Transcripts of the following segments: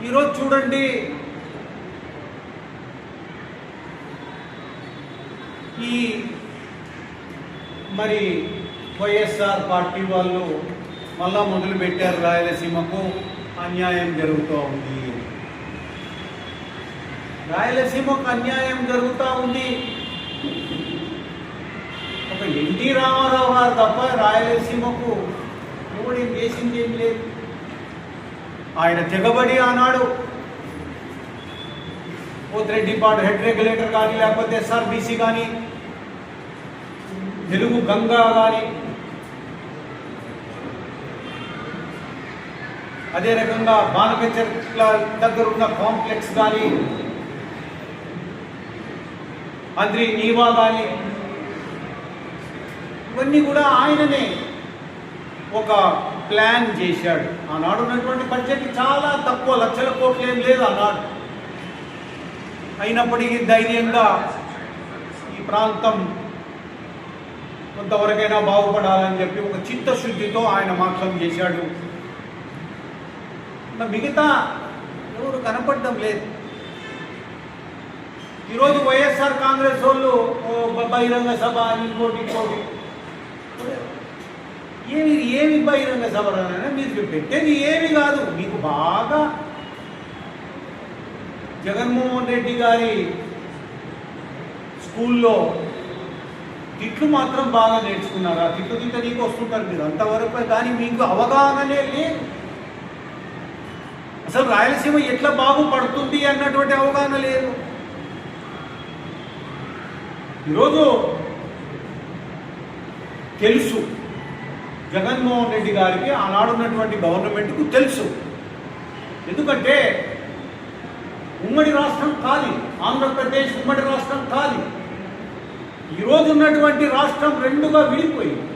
ఈరోజు చూడండి, ఈ మరి వైఎస్ఆర్ పార్టీ వాళ్ళు మళ్ళా మొదలుపెట్టారు, రాయలసీమకు అన్యాయం జరుగుతూ ఉంది, రాయలసీమకు అన్యాయం జరుగుతూ ఉంది. ఒక ఎన్టీ రామారావు గారు తప్ప రాయలసీమకు ఎవడేం చేసింది ఏం లేదు. ఆయన తెగబడి ఆనాడు పోతిరెడ్డిపాడు హెడ్ రెగ్యులేటర్ కానీ, లేకపోతే ఎస్ఆర్బీసీ కానీ, తెలుగు గంగా కానీ, అదే రకంగా బాణకచర్ల దగ్గర ఉన్న కాంప్లెక్స్ కానీ, అంద్రి నీవా కానీ, ఇవన్నీ కూడా ఆయననే ఒక ప్లాన్ చేశాడు. ఆనాడు ఉన్నటువంటి బడ్జెట్ చాలా తక్కువ, లక్షల కోట్లు ఏం లేదు ఆనాడు. అయినప్పటికీ ధైర్యంగా ఈ ప్రాంతం కొంతవరకైనా బాగుపడాలని చెప్పి ఒక చిత్తశుద్ధితో ఆయన మాత్రం చేశాడు. మిగతా ఎవరు కనపడడం లేదు. ఈరోజు వైఎస్ఆర్ కాంగ్రెస్ వాళ్ళు బహిరంగ సభ అని ఇంకోటి ఏమి బహిరంగ సభ మీరు పెట్టేది ఏమి కాదు. మీకు బాగా జగన్మోహన్ రెడ్డి గారి స్కూల్లో తిట్లు మాత్రం బాగా నేర్చుకున్నారా? తిట్లు తింటే నీకు వస్తుంటారు మీరు అంతవరకు, కానీ మీకు అవగాహననే లేదు. అసలు రాయలసీమ ఎట్లా బాగుపడుతుంది అన్నటువంటి అవగాహన లేదు. ఈరోజు తెలుసు, జగన్మోహన్ రెడ్డి గారికి ఆనాడున్నటువంటి గవర్నమెంట్కు తెలుసు. ఎందుకంటే ఉమ్మడి రాష్ట్రం ఖాళీ, ఆంధ్రప్రదేశ్ ఉమ్మడి రాష్ట్రం ఖాళీ. ఈరోజు ఉన్నటువంటి రాష్ట్రం రెండుగా విడిపోయింది.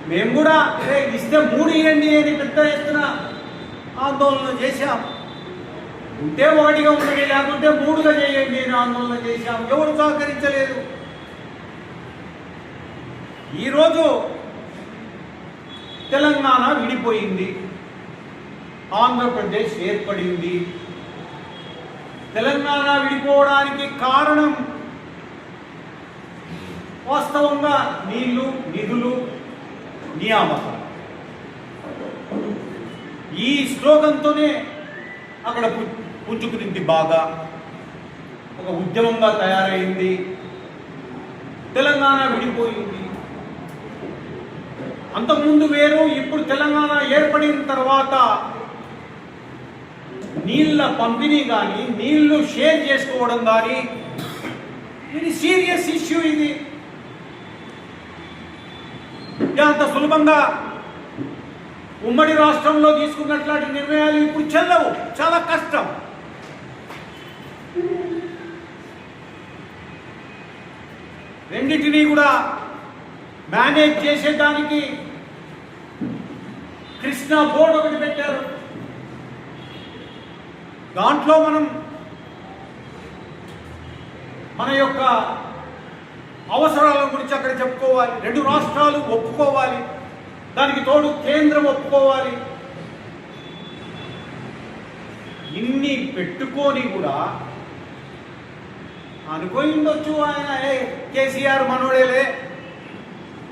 మేము కూడా ఇస్తే 3 ఇవ్వండి అని పెద్ద ఎత్తున ఆందోళన చేశాం. ఉంటే 1గా ఉండండి, లేకుంటే 3గా చేయండి అని ఆందోళన చేశాం. ఎవరు సహకరించలేదు. ఈరోజు తెలంగాణ విడిపోయింది, ఆంధ్రప్రదేశ్ ఏర్పడింది. తెలంగాణ విడిపోవడానికి కారణం వాస్తవంగా నీళ్లు, నిధులు, నియామకాలు. ఈ స్లోగన్తోనే అక్కడ పుంజుకునింది, బాగా ఒక ఉద్యమంగా తయారైంది. తెలంగాణ విడిపోయింది. అంతకుముందు వేరు, ఇప్పుడు తెలంగాణ ఏర్పడిన తర్వాత నీళ్ళ పంపిణీ కానీ, నీళ్లు షేర్ చేసుకోవడం కానీ, ఇది సీరియస్ ఇష్యూ. ఇది అంత సులభంగా ఉమ్మడి రాష్ట్రంలో తీసుకున్నట్లాంటి నిర్ణయాలు ఇప్పుడు చెల్లవు, చాలా కష్టం. రెండింటినీ కూడా మేనేజ్ చేసేదానికి కృష్ణా బోర్డు ఒకటి పెట్టారు. దాంట్లో మన యొక్క అవసరాల గురించి అక్కడ చెప్పుకోవాలి. 2 రాష్ట్రాలు ఒప్పుకోవాలి, దానికి తోడు కేంద్రం ఒప్పుకోవాలి. ఇన్ని పెట్టుకొని కూడా అనుకోయిండొచ్చు ఆయన, కేసీఆర్ మనోడేలే,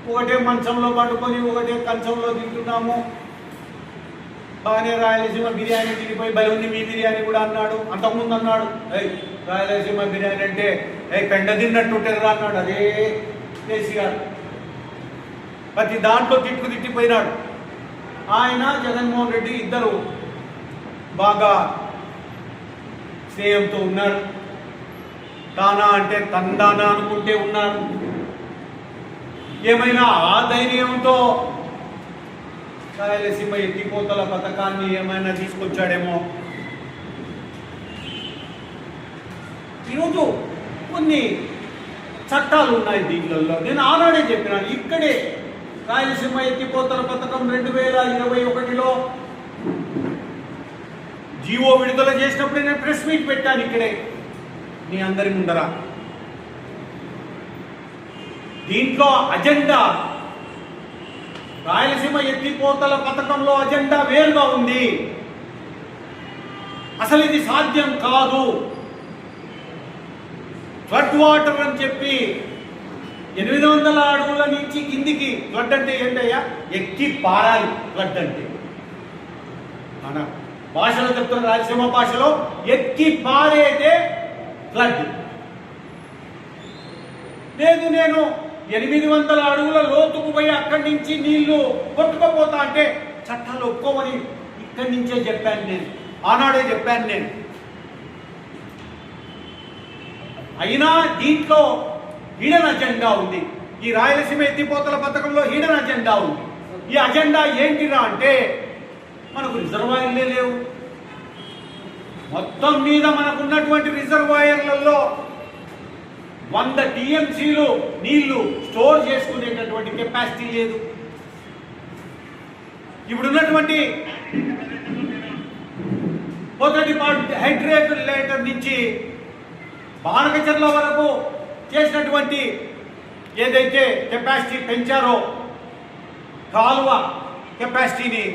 ఒకటే మంచంలో పట్టుకొని ఒకటే కంచంలో తింటున్నాము, బాగానే రాయలసీమ బిర్యానీ తినిపోయి బలి మీ బిర్యానీ కూడా అన్నాడు. అంతకుముందు అన్నాడు రాయలసీమ బిర్యానీ అంటే పెండ తిన్నట్టుంటేరా అన్నాడు. అదే కేసీఆర్ ప్రతి దాంట్లో తిట్టిపోయినాడు. ఆయన జగన్మోహన్ రెడ్డి ఇద్దరు బాగా స్నేహంతో ఉన్నారు. తానా అంటే తందానా అనుకుంటే ఉన్నారు. ఏమైనా ఆ ధైర్యంతో రాయలసీమ ఎత్తిపోతల పథకాన్ని ఏమైనా తీసుకొచ్చాడేమో. ఈరోజు కొన్ని చట్టాలు ఉన్నాయి దీనిలో. నేను ఆనాడే చెప్పినాను, ఇక్కడే రాయలసీమ ఎత్తిపోతల పథకం 2021లో జీవో విడుదల చేసినప్పుడు నేను ప్రెస్ మీట్ పెట్టాను ఇక్కడే మీ అందరి ముందర. దీంట్లో అజెండా, రాయలసీమ ఎత్తిపోతల పథకంలో అజెండా వేరుగా ఉంది. అసలు ఇది సాధ్యం కాదు. ఫ్లడ్ వాటర్ అని చెప్పి 800 అడుగుల నుంచి కిందికి ఫ్లడ్ అంటే ఏంటయ్యా? ఎక్కి పారాలి ఫ్లడ్ అంటే. మన భాషలో చెప్తున్న రాయలసీమ భాషలో ఎక్కి పారేదే ఫ్లడ్. లేదు నేను 800 అడుగుల లోతుకు పోయి అక్కడి నుంచి నీళ్లు కొట్టుకుపోతా అంటే చట్టాలు ఒప్పుకోమని ఇక్కడి నుంచే చెప్పాను నేను, ఆనాడే చెప్పాను నేను. అయినా దీంట్లో హిడెన్ అజెండా ఉంది. ఈ రాయలసీమ ఎత్తిపోతల పథకంలో హిడెన్ అజెండా ఉంది. ఈ అజెండా ఏంటిరా అంటే మనకు రిజర్వాయర్లే లేవు. మొత్తం మీద మనకున్నటువంటి రిజర్వాయర్లలో 100 టీఎంసీలు నీళ్లు స్టోర్ చేసుకునేటటువంటి కెపాసిటీ లేదు. ఇప్పుడున్నటువంటి పొద్దుటిపాటు హైడ్రేటర్ నుంచి బానకచర్ల వరకు చేసినటువంటి ఏదైతే కెపాసిటీ పెంచారో కాలువ కెపాసిటీని,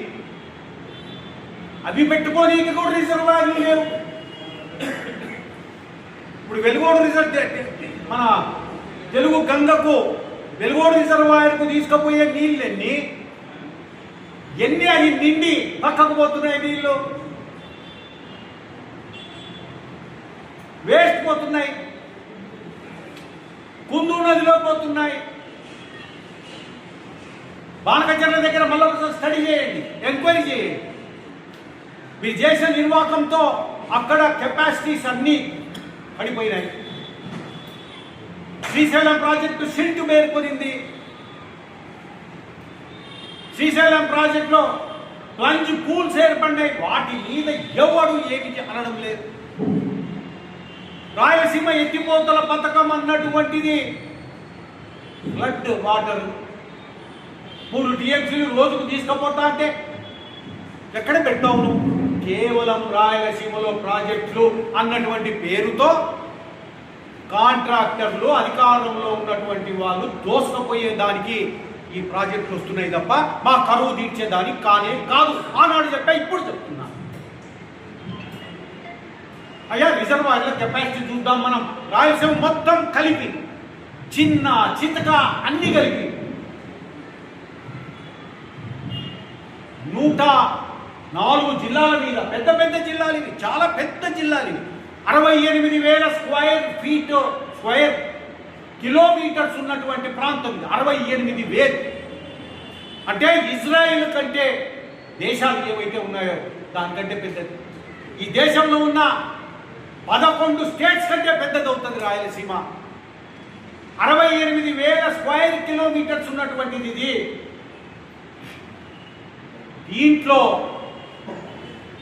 అవి పెట్టుకోనీకి కూడా రిజర్వాయర్లు లేవు. ఇప్పుడు వెలుగోడు మన తెలుగు గంగకు వెలుగోడు రిజర్వాయర్కు తీసుకుపోయే నీళ్ళెన్ని అవి నిండి పక్కకు పోతున్నాయి. నీళ్ళు వేస్ట్ పోతున్నాయి, కుందూరు నదిలో పోతున్నాయి. బానకచర్ల దగ్గర మళ్ళీ ఒకసారి స్టడీ చేయండి, ఎంక్వైరీ చేయండి. మీరు చేసిన నిర్వాహకంతో అక్కడ కెపాసిటీస్ అన్నీ పడిపోయినాయి. శ్రీశైలం ప్రాజెక్టు సిల్ట్ మేర్కొనింది. శ్రీశైలం ప్రాజెక్టులో ప్లంజ్ పూల్స్ ఏర్పడినాయి. వాటి మీద ఎవడు ఏమి అనడం లేదు. రాయలసీమ ఎత్తిపోతల పథకం అన్నటువంటిది ఫ్లడ్ వాటర్ 3 టీఎంసీలు రోజుకు తీసుకుపోతా అంటే ఎక్కడ పెట్టావు? కేవలం రాయలసీమలో ప్రాజెక్టులు అన్నటువంటి పేరుతో కాంట్రాక్టర్లు, అధికారంలో ఉన్నటువంటి వాళ్ళు దోసుకుపోయేదానికి ఈ ప్రాజెక్టులు వస్తున్నాయి తప్ప మా కరువు తీర్చేదానికి కానే కాదు. ఆనాడు చెప్పా, ఇప్పుడు చెప్తున్నా. అయ్యా రిజర్వాయర్ల కెపాసిటీ చూద్దాం మనం. రాయలసీమ మొత్తం కలిపి, చిన్న చితక అన్ని కలిపి 104 జిల్లాల మీద, పెద్ద పెద్ద జిల్లాలు ఇవి, చాలా పెద్ద జిల్లాలు ఇవి. 68,000 స్క్వేర్ కిలోమీటర్స్ ఉన్నటువంటి ప్రాంతం ఇది. 68,000 అంటే ఇజ్రాయిల్ కంటే దేశాలు ఏవైతే ఉన్నాయో దానికంటే పెద్దది. ఈ దేశంలో ఉన్న 11 స్టేట్స్ కంటే పెద్దది అవుతుంది రాయలసీమ. 68,000 స్క్వేర్ కిలోమీటర్స్ ఉన్నటువంటిది ఇది. దీంట్లో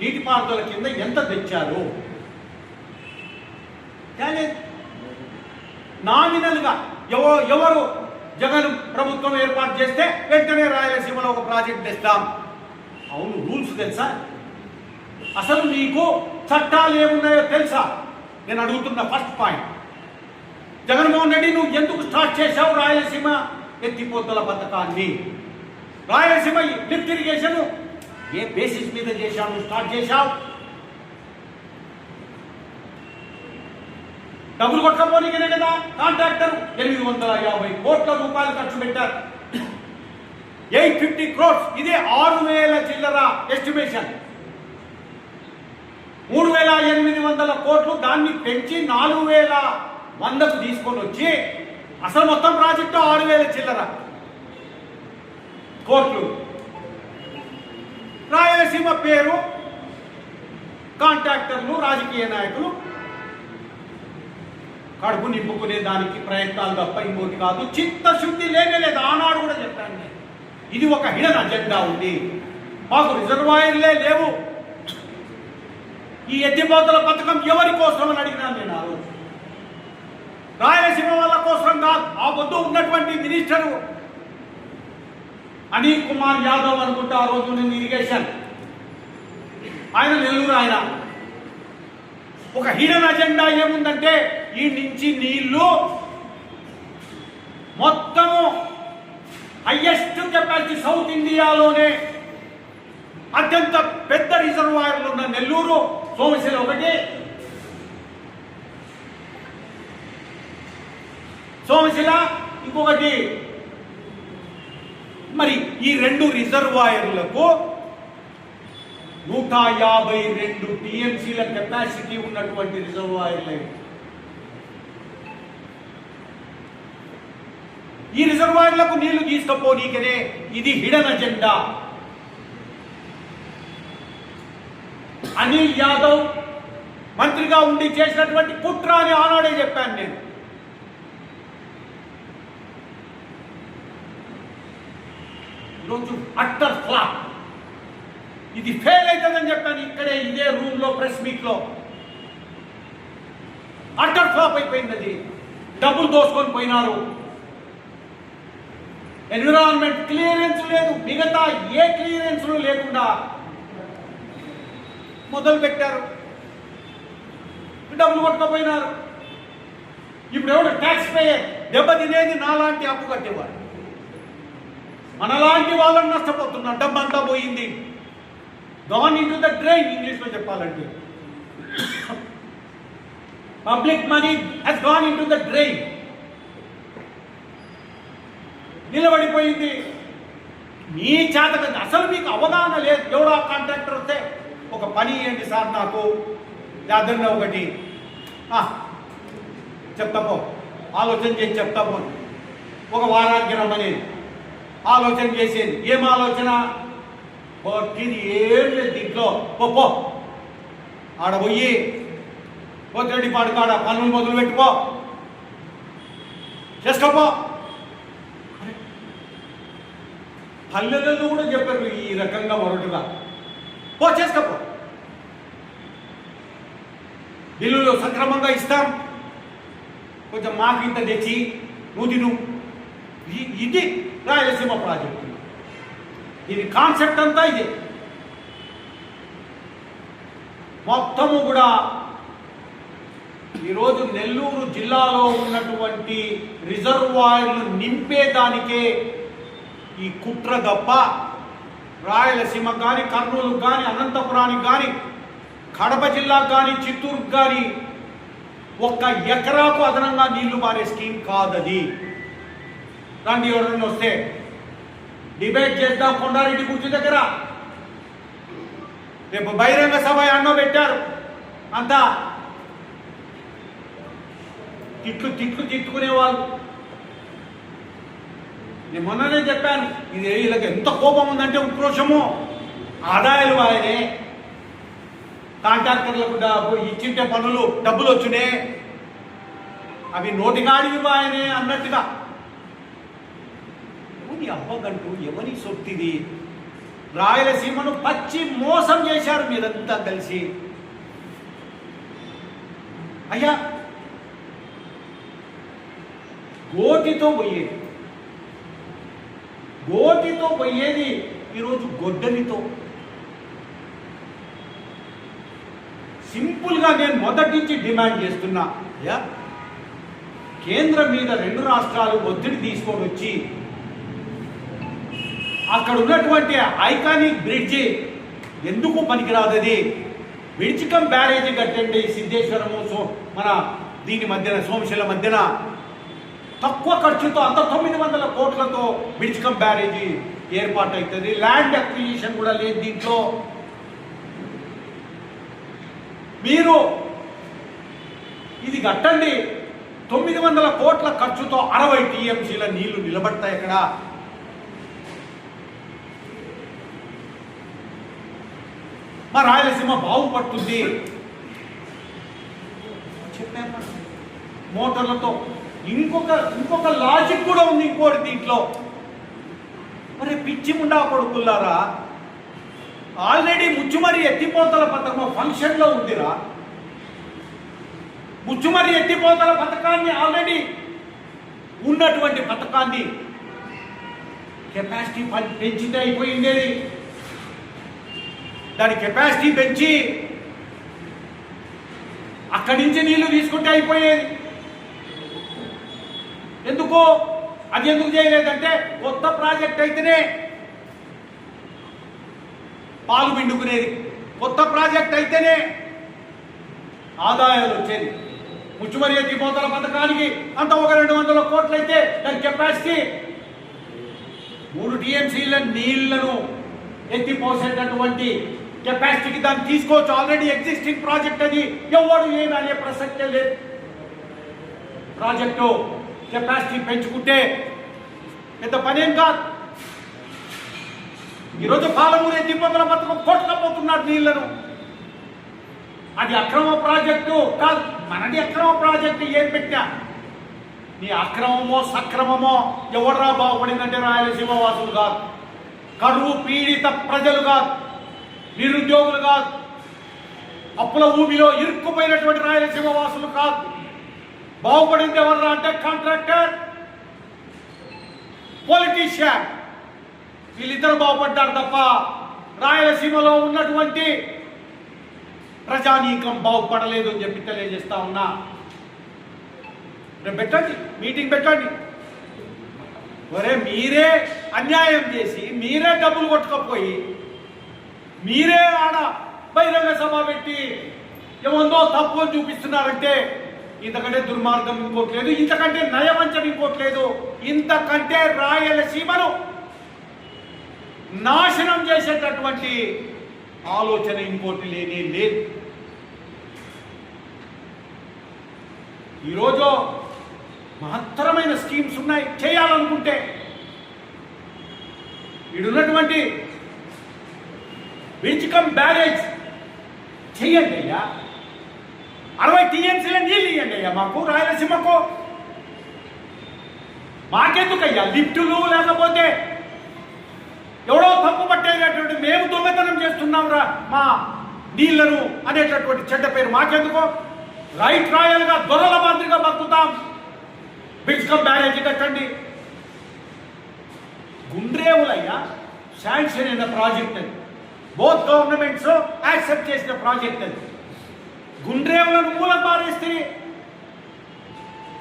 నీటిపారుదల కింద ఎంత తెచ్చారు? నామినల్గా ఎవరు జగన్ ప్రభుత్వం ఏర్పాటు చేస్తే వెంటనే రాయలసీమలో ఒక ప్రాజెక్ట్ తెస్తాం. అవును, రూల్స్ తెలుసా? అసలు నీకు చట్టాలు ఏమున్నాయో తెలుసా? నేను అడుగుతున్న ఫస్ట్ పాయింట్. జగన్మోహన్ రెడ్డి, నువ్వు ఎందుకు స్టార్ట్ చేశావు రాయలసీమ ఎత్తిపోతల పథకాన్ని? రాయలసీమ లిఫ్ట్ ఇరిగేషన్ ఏ బేసిస్ మీద చేశావు? నువ్వు స్టార్ట్ చేశావు. డబ్బులు కొట్టకపోనికనే కదా కాంట్రాక్టర్ 850 కోట్ల రూపాయలు ఖర్చు పెట్టారు. 850 crores. ఇదే 6,000 చిల్లర ఎస్టిమేషన్. 3,800 కోట్లు దాన్ని పెంచి 4,100కు తీసుకొని వచ్చి అసలు మొత్తం ప్రాజెక్టు 6,000 చిల్లర కోట్లు. రాయలసీమ పేరు కాంట్రాక్టర్లు, రాజకీయ నాయకులు కడుపు నింపుకునే దానికి ప్రయత్నాలు తప్ప ఇంకోటి కాదు. చిత్తశుద్ధి లేనేలేదు. ఆనాడు కూడా చెప్పాను నేను, ఇది ఒక హిడెన్ అజెండా ఉంది. మాకు రిజర్వాయర్లే లేవు. ఈ ఎత్తిపోతల పథకం ఎవరి కోసం అని అడిగినాను నేను ఆ రోజు. రాయలసీమ వాళ్ళ కోసం కాదు. ఆ పొద్దు ఉన్నటువంటి మినిస్టరు అనిల్ కుమార్ యాదవ్ అనుకుంటా ఆ రోజు నేను ఇరిగేషన్, ఆయన నెల్లూరు. ఆయన ఒక హిడెన్ అజెండా ఏముందంటే ఈ నుంచి నీళ్లు మొత్తము హైయెస్ట్ కెపాసిటీ సౌత్ ఇండియాలోనే అత్యంత పెద్ద రిజర్వాయర్లు ఉన్న నెల్లూరు, సోమశిల ఒకటి, సోమశిల ఇంకొకటి. మరి ఈ 2 రిజర్వాయర్లకు 152 టీఎంసీల కెపాసిటీ ఉన్నటువంటి రిజర్వాయర్లు. ఈ రిజర్వాయర్లకు నీళ్లు తీసుకపోనీకనే ఇది హిడెన్ అజెండా. అనిల్ యాదవ్ మంత్రిగా ఉండి చేసినటువంటి కుట్ర అని ఆనాడే చెప్పాను నేను. ఈరోజు అట్టర్ ఫ్లాప్. ఇది ఫెయిల్ అవుతుందని చెప్పాను ఇక్కడే, ఇదే రూమ్ లో, ప్రెస్ మీట్ లో. అట్టర్ ఫ్లాప్ అయిపోయింది. అది డబ్బులు దోసుకొని పోయినారు. ఎన్విరాన్మెంట్ క్లియరెన్స్ లేదు, మిగతా ఏ క్లియరెన్స్ లేకుండా మొదలు పెట్టారు, డబ్బులు కొట్టుకపోయినారు. ఇప్పుడు ఎవరు ట్యాక్స్ పేయర్ దెబ్బతినేది నాలాంటి అప్పు కట్టేవాడు. మనలాంటి వాళ్ళని నష్టపోతున్నాం. డబ్బు అంతా పోయింది. Gone into the drain, English లో చెప్పాలంటే public money has gone into the drain. నిలబడిపోయింది. మీ చేత అసలు మీకు అవగాహన లేదు. ఎవడో కాంట్రాక్టర్ వస్తే ఒక పని ఇవ్వండి సార్ నాకు, యాదన్న ఒకటి చెప్తాపో, ఆలోచన చేసి చెప్తాపో. ఒక వారానికి రమ్మని ఆలోచన చేసేది. ఏం ఆలోచన? ఇది ఏం లేదు దీంట్లో. పో ఆడ పోయి పోతిరెడ్డి పాడు కాడ పనులు మొదలు పెట్టుకో, చేసుకోపో. పల్లెలలో కూడా చెప్పారు ఈ రకంగా మొరటుగా, పో చేసుకోపో, బిల్లులు సక్రమంగా ఇస్తాం, కొంచెం మాకు ఇంత తెచ్చి నువ్వు తిను. ఇది రాయలసీమ ప్రాజెక్టు. ఇది కాన్సెప్ట్ అంతా ఇదే. మొత్తము కూడా ఈరోజు నెల్లూరు జిల్లాలో ఉన్నటువంటి రిజర్వాయర్లు నింపేదానికే ఈ కుట్ర తప్ప రాయలసీమ కానీ, కర్నూలుకు కానీ, అనంతపురానికి కానీ, కడప జిల్లాకు కానీ, చిత్తూరుకు కానీ 1 ఎకరాకు అదనంగా నీళ్లు మారే స్కీమ్ కాదది. రండి, ఎవరైనా వస్తే డిబేట్ చేద్దాం కొండారెడ్డి కూర్చు దగ్గర. రేపు బహిరంగ సభ అన్నో పెట్టారు. అంతా తిట్టుకునేవాళ్ళు. నేను మొన్ననే చెప్పాను, ఇది వీళ్ళకి ఎంత కోపం ఉందంటే ఉక్రోషము. ఆదాయాలు ఆయనే, కాంట్రాక్టర్లకు ఇచ్చింటే పనులు డబ్బులు వచ్చినే, అవి నోటిగాడివి ఆయనే అన్నట్టుగా. అబ్బగంటూ ఎవరి సొత్తిది? రాయలసీమను పచ్చి మోసం చేశారు మీరంతా కలిసి. అయ్యా, గోటితో పోయేది ఈరోజు గొడ్డలితో. సింపుల్గా నేను మొదటి నుంచి డిమాండ్ చేస్తున్నా, అయ్యా కేంద్రం మీద 2 రాష్ట్రాలు ఒత్తిడి తీసుకొని వచ్చి అక్కడ ఉన్నటువంటి ఐకానిక్ బ్రిడ్జి ఎందుకు పనికిరాదది, విడిచికం బ్యారేజీ కట్టండి. సిద్ధేశ్వరము మన దీని మధ్యన, సోమశిల మధ్యన తక్కువ ఖర్చుతో అంత 900 కోట్లతో విడిచికం బ్యారేజీ ఏర్పాటు అవుతుంది. ల్యాండ్ అక్విజిషన్ కూడా లేదు దీంట్లో. మీరు ఇది కట్టండి, 900 కోట్ల ఖర్చుతో 60 టీఎంసీల నీళ్లు నిలబడతాయి. అక్కడ మా రాయలసీమ బాగుపడుతుంది చెప్పాను. మోటార్లతో ఇంకొక లాజిక్ కూడా ఉంది. ఇంకోటి దీంట్లో, మరి పిచ్చి ముండా కొడుకుల్లారా, ఆల్రెడీ ముచ్చుమరి ఎత్తిపోతల పథకం ఫంక్షన్లో ఉందిరా. ముచ్చుమరి ఎత్తిపోతల పథకాన్ని, ఆల్రెడీ ఉన్నటువంటి పథకాన్ని కెపాసిటీ పెంచితే అయిపోయింది. దాని కెపాసిటీ పెంచి అక్కడి నుంచి నీళ్లు తీసుకుంటే అయిపోయేది. ఎందుకు అది ఎందుకు చేయలేదంటే, కొత్త ప్రాజెక్ట్ అయితేనే పాలు పిండుకునేది. కొత్త ప్రాజెక్ట్ అయితేనే ఆదాయాలు వచ్చేది. ముచ్చుమరి ఎత్తిపోతల పథకానికి అంత ఒక 200 కోట్లు అయితే దాని కెపాసిటీ 3 టీఎంసీల నీళ్లను ఎత్తిపోసేటటువంటి కెపాసిటీకి దాన్ని తీసుకోవచ్చు. ఆల్రెడీ ఎగ్జిస్టింగ్ ప్రాజెక్ట్ అది, ఎవరు ఏమి అనే ప్రసక్తే లేదు. ప్రాజెక్టు కెపాసిటీ పెంచుకుంటే పెద్ద పనేం కాదు. ఈరోజు పాలమూరు ఎత్తిపోతల పథకం కొట్టకపోతున్నారు నీళ్లను. అది అక్రమ ప్రాజెక్టు కాదు, మనది అక్రమ ప్రాజెక్టు. ఏం పెట్టా నీ అక్రమమో సక్రమమో ఎవడరా బాగుపడిందంటే రాయలసీమ వాసులు కాదు, కరువు పీడిత ప్రజలు కాదు, నిరుద్యోగులు కాదు, అప్పుల ఊబిలో ఇరుక్కుపోయినటువంటి రాయలసీమ వాసులు కాదు. బాగుపడింది ఎవరా అంటే కాంట్రాక్టర్, పొలిటీషియన్. వీళ్ళిద్దరు బాగుపడ్డారు తప్ప రాయలసీమలో ఉన్నటువంటి ప్రజానీకం బాగుపడలేదు అని చెప్పి తెలియజేస్తా ఉన్నా. రేపు పెట్టండి, మీటింగ్ పెట్టండి. ఒరే మీరే అన్యాయం చేసి, మీరే డబ్బులు కొట్టుకపోయి, మీరే ఆడ బహిరంగ సభ పెట్టి ఏమందో తప్పు అని చూపిస్తున్నారంటే ఇంతకంటే దుర్మార్గం ఇంకోట్లేదు, ఇంతకంటే నయవంచం ఇంకోట్లేదు, ఇంతకంటే రాయలసీమను నాశనం చేసేటటువంటి ఆలోచన ఇంకోటి లేనే లేదు. ఈరోజు మహత్తరమైన స్కీమ్స్ ఉన్నాయి చేయాలనుకుంటే. వీడున్నటువంటి విజ్కమ్ బ్యారేజ్ చెయ్యండి అయ్యా, 60 టీఎంసీల నీళ్ళు ఇవ్వండి అయ్యా మాకు రాయలసీమకు. మాకెందుకయ్యా లిఫ్టులు, లేకపోతే ఎవడో తప్పు పట్టేటటువంటి మేము దొంగతనం చేస్తున్నాం రా మా నీళ్లను అనేటటువంటి చెడ్డ పేరు మాకెందుకో. రైట్ రాయల్గా దొరల మాదిరిగా బతుకుతాం. విజ్కమ్ బ్యారేజ్ కట్టండి. గుండ్రేవులయ్యా శాంక్షన్ అయిన ప్రాజెక్ట్ అది, బోత్ గవర్నమెంట్స్ యాక్సెప్ట్ చేసిన ప్రాజెక్ట్ అది. గుండ్రేవులను మూలం పారేస్తే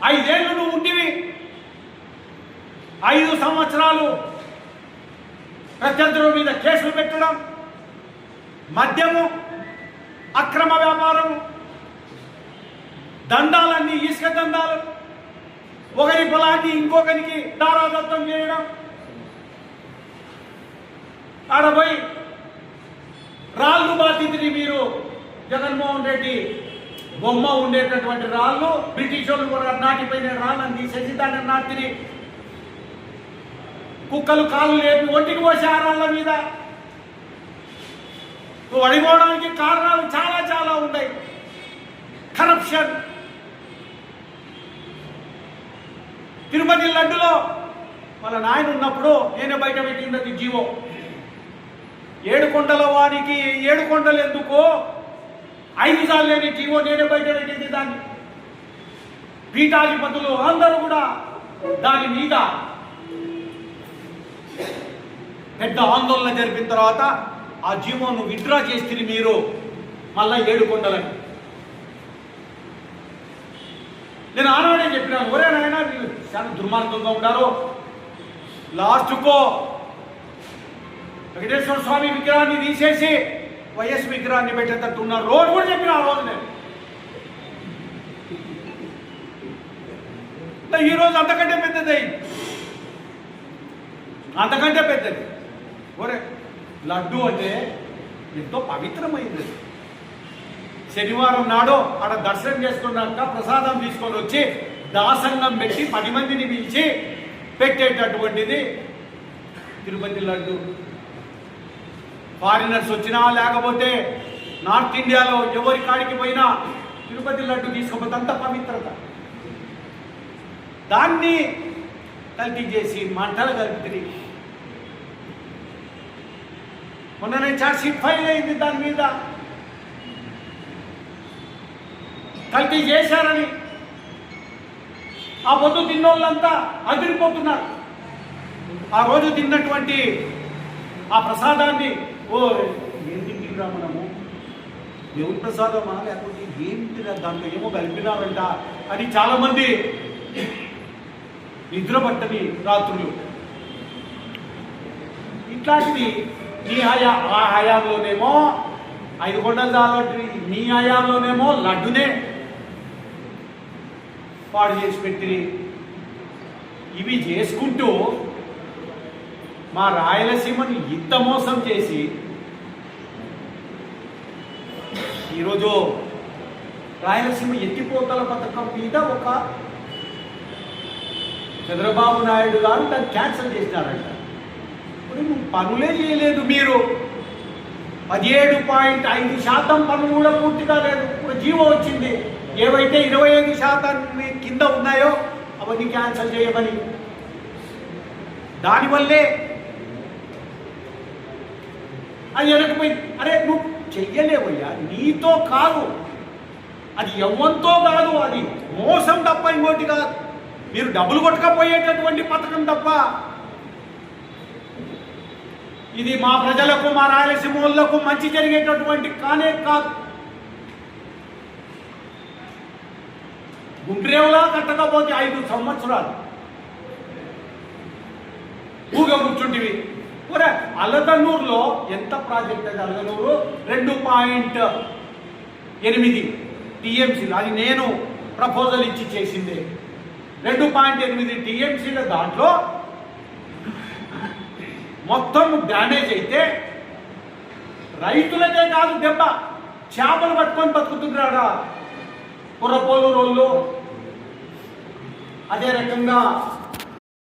5 ఏళ్ళు నువ్వు ఉంటివి, 5 సంవత్సరాలు ప్రత్యర్థుల మీద కేసులు పెట్టడం, మద్యము, అక్రమ వ్యాపారం, దందాలన్నీ ఇసుక దందాలు, ఒకరి పొలాన్ని ఇంకొకరికి దారాదత్తం చేయడం, ఆడపోయి రాళ్ళు బాధితుని మీరు జగన్మోహన్ రెడ్డి బొమ్మ ఉండేటటువంటి రాళ్ళు బ్రిటిష్ వాళ్ళు కూడా నాటిపోయిన రాళ్ళని తీసేసి దాన్ని నాటిని కుక్కలు కాళ్ళు లేపి ఒంటికి పోసే ఆ రాళ్ళ మీద. నువ్వు అడిపోవడానికి కారణాలు చాలా చాలా ఉన్నాయి. కరప్షన్. తిరుపతి లడ్డులో వాళ్ళ నాయన ఉన్నప్పుడు నేనే బయట పెట్టింది జీవో. 7 కొండల వారికి 7 కొండలు ఎందుకో 5 సార్లు లేని జీవో నేనే బయట పెట్టింది. దాన్ని పీఠాధిపతులు అందరూ కూడా దాని మీద పెద్ద ఆందోళన జరిపిన తర్వాత ఆ జీవోను విత్డ్రా చేస్తే మీరు మళ్ళా 7 కొండలని. నేను ఆనాడే చెప్పినాను, ఒరే నాయన వీళ్ళు చాలా దుర్మార్గంగా ఉన్నారు, లాస్ట్కో వెంకటేశ్వర స్వామి విగ్రహాన్ని తీసేసి వైఎస్ విగ్రహాన్ని పెట్టేటట్టు ఉన్నారు. రోజు కూడా చెప్పిన ఆ రోజు నేను. ఈరోజు అంతకంటే పెద్దది, అంతకంటే పెద్దది. ఒరే లడ్డు అంటే ఎంతో పవిత్రమైంది. శనివారం నాడు ఆడ దర్శనం చేసుకున్నాక ప్రసాదం తీసుకొని వచ్చి దాసంగం పెట్టి 10 మందిని పిలిచి పెట్టేటటువంటిది తిరుపతి లడ్డు. ఫారినర్స్ వచ్చినా లేకపోతే నార్త్ ఇండియాలో ఎవరి కాడికి పోయినా తిరుపతి లడ్డు తీసుకుపోతే అంత పవిత్రత. దాన్ని కల్తీ చేసి మంటలు కలిపి మొన్ననే ఛార్జ్ షీట్ ఫైల్ అయింది. దాని మీద కల్తీ చేశారని ఆ పొద్దు తిన్నోళ్ళంతా అదిరిపోతున్నారు. ఆ రోజు తిన్నటువంటి ఆ ప్రసాదాన్ని ఏం తింటురా మనము, దేవుని ప్రసాదమా లేకపోతే ఏం తిన దాంట్లో ఏమో కలిపినారంట అని చాలామంది నిద్ర పట్టని రాత్రులు. ఇట్లాంటివి ఆ హయాంలోనేమో 5 కొండల జాలరి, నీ హయాంలోనేమో లడ్డునే పాడు చేసి పెట్టి ఇవి చేసుకుంటూ మా రాయలసీమని ఇంత మోసం చేసి ఈరోజు రాయలసీమ ఎత్తిపోతల పథకం మీద ఒక చంద్రబాబు నాయుడు గారు దాన్ని క్యాన్సిల్ చేసినారంట. ఇప్పుడు పనులే చేయలేదు మీరు. 17.5% పనులు కూడా పూర్తి కాలేదు. ఇప్పుడు జీవో వచ్చింది, ఏవైతే 25% కింద ఉన్నాయో అవన్నీ క్యాన్సిల్ చేయమని. దానివల్లే అది వెనకపోయింది. అరే నువ్వు చెయ్యలేవయ్యా, నీతో కాదు, అది ఎవ్వంతో కాదు, అది మోసం తప్ప ఇంకోటి కాదు. మీరు డబ్బులు కొట్టకపోయేటటువంటి పథకం తప్ప ఇది మా ప్రజలకు, మా రాయలసీమ వాళ్ళకు మంచి జరిగేటటువంటి కానే కాదు. గుండ్రేవులా కట్టకపోతే 5 సంవత్సరాలు ఊగా కూర్చుంటివి. ఒరే అలగనూరులో ఎంత ప్రాజెక్ట్ అది? అలగనూరు 2.8 టీఎంసీలు, అది నేను ప్రపోజల్ ఇచ్చి చేసిందే. 2.8 టీఎంసీల దాంట్లో మొత్తం డ్యామేజ్ అయితే రైతులకే కాదు దెబ్బ, చేపలు పట్టుకొని బతుకుతున్నాడా కుర్రపోలు రోళ్ళు. అదే రకంగా